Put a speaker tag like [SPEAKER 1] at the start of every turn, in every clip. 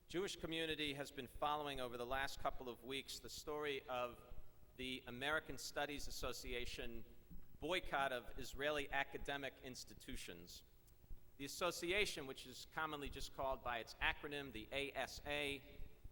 [SPEAKER 1] Jewish community has been following over the last couple of weeks the story of the American Studies Association boycott of Israeli academic institutions. The association, which is commonly just called by its acronym, the ASA,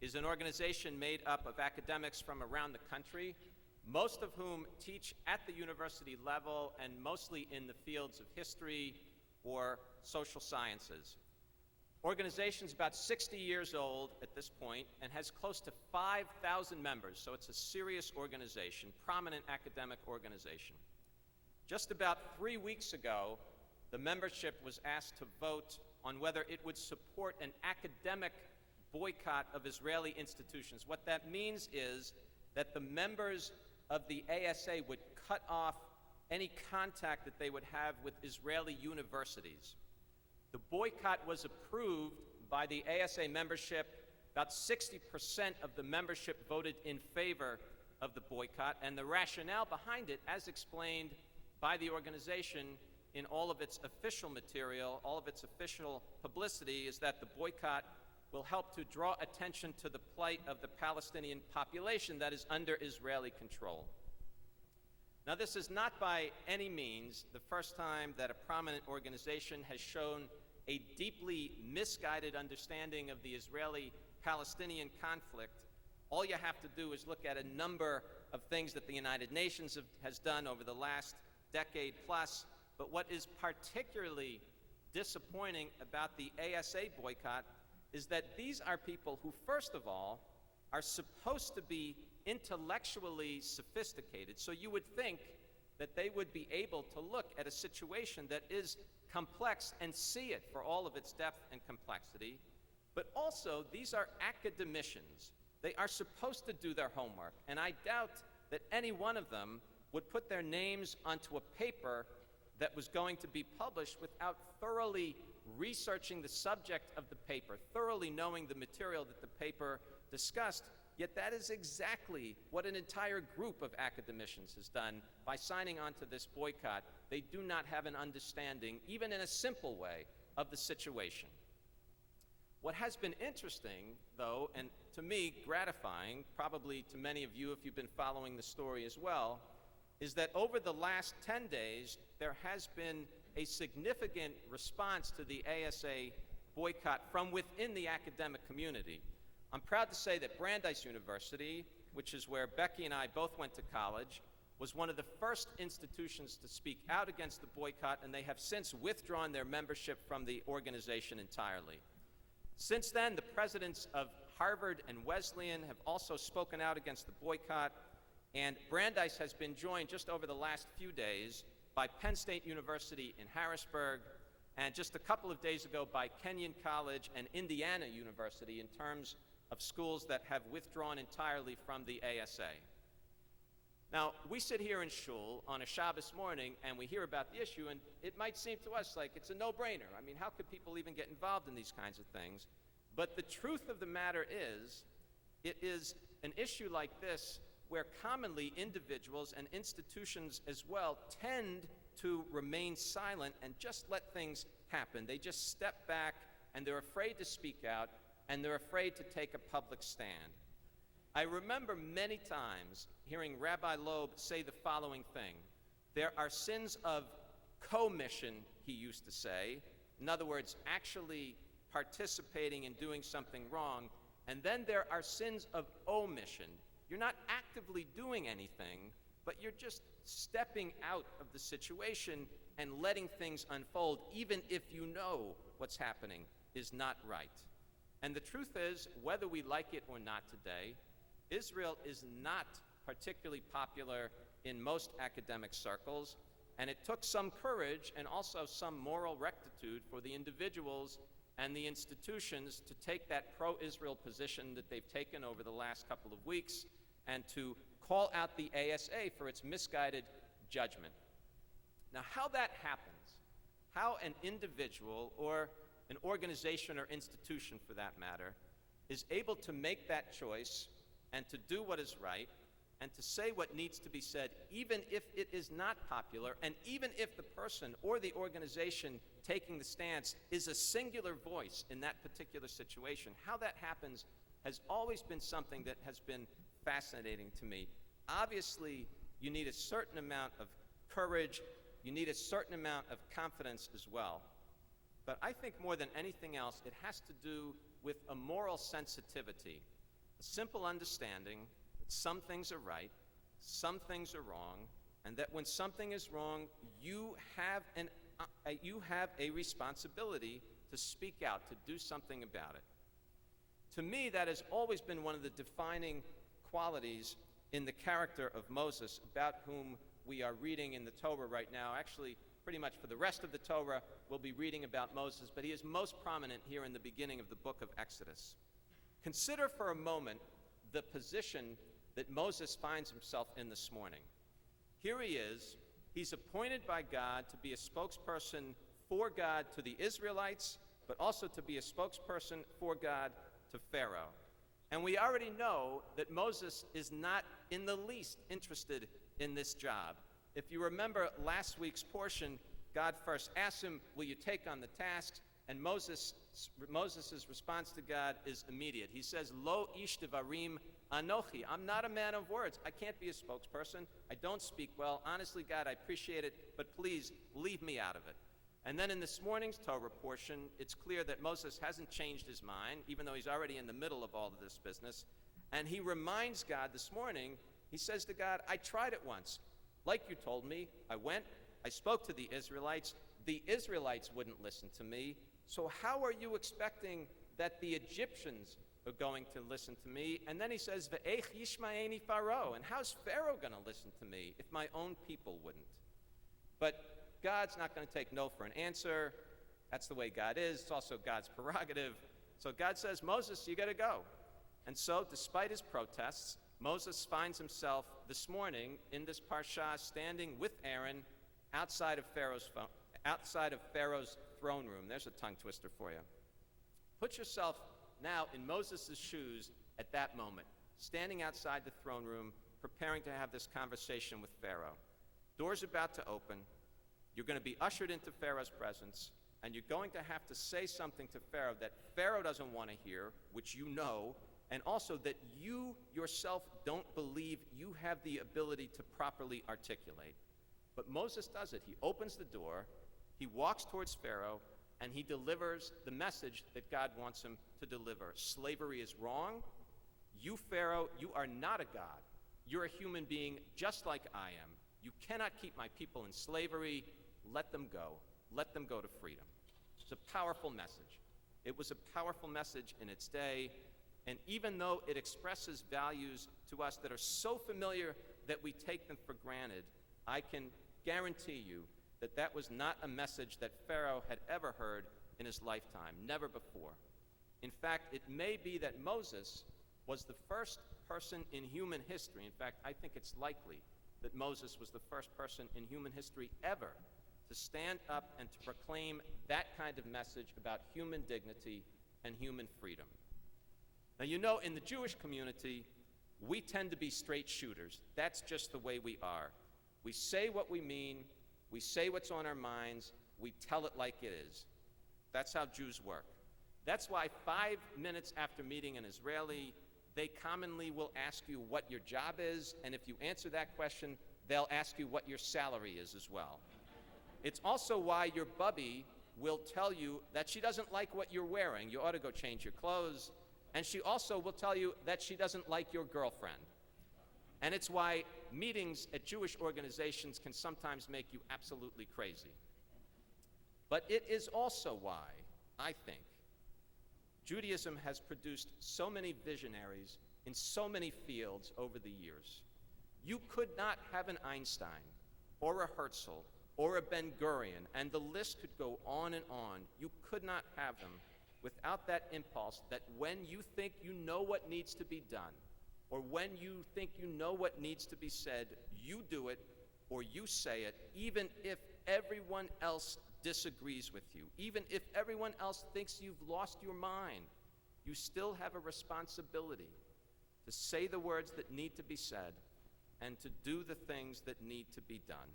[SPEAKER 1] is an organization made up of academics from around the country, most of whom teach at the university level and mostly in the fields of history or social sciences. Organization's about 60 years old at this point and has close to 5,000 members, so it's a serious organization, prominent academic organization. Just about 3 weeks ago, the membership was asked to vote on whether it would support an academic boycott of Israeli institutions. What that means is that the members of the ASA would cut off any contact that they would have with Israeli universities. The boycott was approved by the ASA membership. About 60% of the membership voted in favor of the boycott, and the rationale behind it, as explained by the organization in all of its official material, all of its official publicity, is that the boycott will help to draw attention to the plight of the Palestinian population that is under Israeli control. Now, this is not by any means the first time that a prominent organization has shown a deeply misguided understanding of the Israeli-Palestinian conflict. All you have to do is look at a number of things that the United Nations has done over the last decade plus. But what is particularly disappointing about the ASA boycott is that these are people who, first of all, are supposed to be intellectually sophisticated. So you would think that they would be able to look at a situation that is complex and see it for all of its depth and complexity. But also, these are academicians. They are supposed to do their homework. And I doubt that any one of them would put their names onto a paper that was going to be published without thoroughly researching the subject of the paper, thoroughly knowing the material that the paper discussed. Yet that is exactly what an entire group of academicians has done by signing on to this boycott. They do not have an understanding, even in a simple way, of the situation. What has been interesting, though, and to me gratifying, probably to many of you if you've been following the story as well, is that over the last 10 days, there has been a significant response to the ASA boycott from within the academic community. I'm proud to say that Brandeis University, which is where Becky and I both went to college, was one of the first institutions to speak out against the boycott, and they have since withdrawn their membership from the organization entirely. Since then, the presidents of Harvard and Wesleyan have also spoken out against the boycott, and Brandeis has been joined just over the last few days by Penn State University in Harrisburg, and just a couple of days ago by Kenyon College and Indiana University in terms of schools that have withdrawn entirely from the ASA. Now, we sit here in shul on a Shabbos morning and we hear about the issue, and it might seem to us like it's a no-brainer. I mean, how could people even get involved in these kinds of things? But the truth of the matter is, it is an issue like this where commonly individuals and institutions as well tend to remain silent and just let things happen. They just step back and they're afraid to speak out and they're afraid to take a public stand. I remember many times hearing Rabbi Loeb say the following thing: there are sins of commission, he used to say, in other words, actually participating in doing something wrong, and then there are sins of omission. You're not actively doing anything, but you're just stepping out of the situation and letting things unfold, even if you know what's happening is not right. And the truth is, whether we like it or not today, Israel is not particularly popular in most academic circles, and it took some courage and also some moral rectitude for the individuals and the institutions to take that pro-Israel position that they've taken over the last couple of weeks and to call out the ASA for its misguided judgment. Now, how that happens, how an individual or an organization or institution, for that matter, is able to make that choice and to do what is right and to say what needs to be said, even if it is not popular, and even if the person or the organization taking the stance is a singular voice in that particular situation. How that happens has always been something that has been fascinating to me. Obviously, you need a certain amount of courage, you need a certain amount of confidence as well. But I think more than anything else, it has to do with a moral sensitivity, a simple understanding that some things are right, some things are wrong, and that when something is wrong, you have a responsibility to speak out, to do something about it. To me, that has always been one of the defining qualities in the character of Moses, about whom we are reading in the Torah right now. Actually, pretty much for the rest of the Torah, we'll be reading about Moses, but he is most prominent here in the beginning of the book of Exodus. Consider for a moment the position that Moses finds himself in this morning. Here he is. He's appointed by God to be a spokesperson for God to the Israelites, but also to be a spokesperson for God to Pharaoh. And we already know that Moses is not in the least interested in this job. If you remember last week's portion, God first asks him, will you take on the tasks? And Moses' response to God is immediate. He says, Lo ish devarim anochi. I'm not a man of words. I can't be a spokesperson. I don't speak well. Honestly, God, I appreciate it, but please leave me out of it. And then in this morning's Torah portion, it's clear that Moses hasn't changed his mind, even though he's already in the middle of all of this business. And he reminds God this morning, he says to God, I tried it once. Like you told me, I went, I spoke to the Israelites. The Israelites wouldn't listen to me. So how are you expecting that the Egyptians are going to listen to me? And then he says, Ve'ech yishma'eni Pharaoh. And how's Pharaoh going to listen to me if my own people wouldn't? But God's not going to take no for an answer. That's the way God is. It's also God's prerogative. So God says, Moses, you got to go. And so, despite his protests, Moses finds himself this morning in this parsha standing with Aaron outside of Pharaoh's throne room. There's a tongue twister for you. Put yourself now in Moses' shoes at that moment, standing outside the throne room, preparing to have this conversation with Pharaoh. Doors about to open. You're going to be ushered into Pharaoh's presence, and you're going to have to say something to Pharaoh that Pharaoh doesn't want to hear, which you know, and also that you yourself don't believe you have the ability to properly articulate. But Moses does it. He opens the door, he walks towards Pharaoh, and he delivers the message that God wants him to deliver. Slavery is wrong. You, Pharaoh, you are not a god. You're a human being just like I am. You cannot keep my people in slavery. Let them go. Let them go to freedom. It's a powerful message. It was a powerful message in its day, and even though it expresses values to us that are so familiar that we take them for granted, I can guarantee you that that was not a message that Pharaoh had ever heard in his lifetime, never before. In fact, it may be that Moses was the first person in human history. In fact, I think it's likely that Moses was the first person in human history ever to stand up and to proclaim that kind of message about human dignity and human freedom. Now, you know, in the Jewish community, we tend to be straight shooters. That's just the way we are. We say what we mean, we say what's on our minds, we tell it like it is. That's how Jews work. That's why 5 minutes after meeting an Israeli, they commonly will ask you what your job is, and if you answer that question, they'll ask you what your salary is as well. It's also why your bubby will tell you that she doesn't like what you're wearing. You ought to go change your clothes. And she also will tell you that she doesn't like your girlfriend. And it's why meetings at Jewish organizations can sometimes make you absolutely crazy. But it is also why, I think, Judaism has produced so many visionaries in so many fields over the years. You could not have an Einstein or a Herzl or a Ben-Gurion, and the list could go on and on. You could not have them without that impulse that when you think you know what needs to be done, or when you think you know what needs to be said, you do it or you say it, even if everyone else disagrees with you, even if everyone else thinks you've lost your mind, you still have a responsibility to say the words that need to be said and to do the things that need to be done.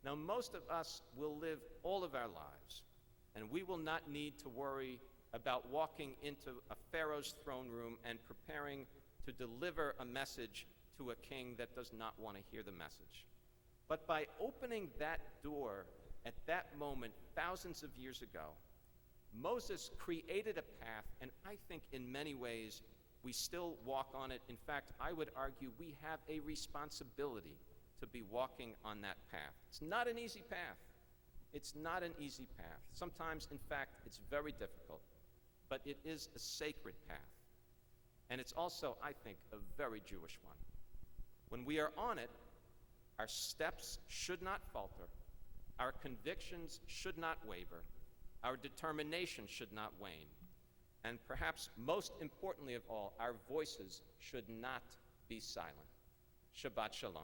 [SPEAKER 1] Now, most of us will live all of our lives, and we will not need to worry about walking into a Pharaoh's throne room and preparing to deliver a message to a king that does not want to hear the message. But by opening that door at that moment, thousands of years ago, Moses created a path, and I think in many ways we still walk on it. In fact, I would argue we have a responsibility to be walking on that path. It's not an easy path. It's not an easy path. Sometimes, in fact, it's very difficult, but it is a sacred path. And it's also, I think, a very Jewish one. When we are on it, our steps should not falter, our convictions should not waver, our determination should not wane, and perhaps most importantly of all, our voices should not be silent. Shabbat Shalom.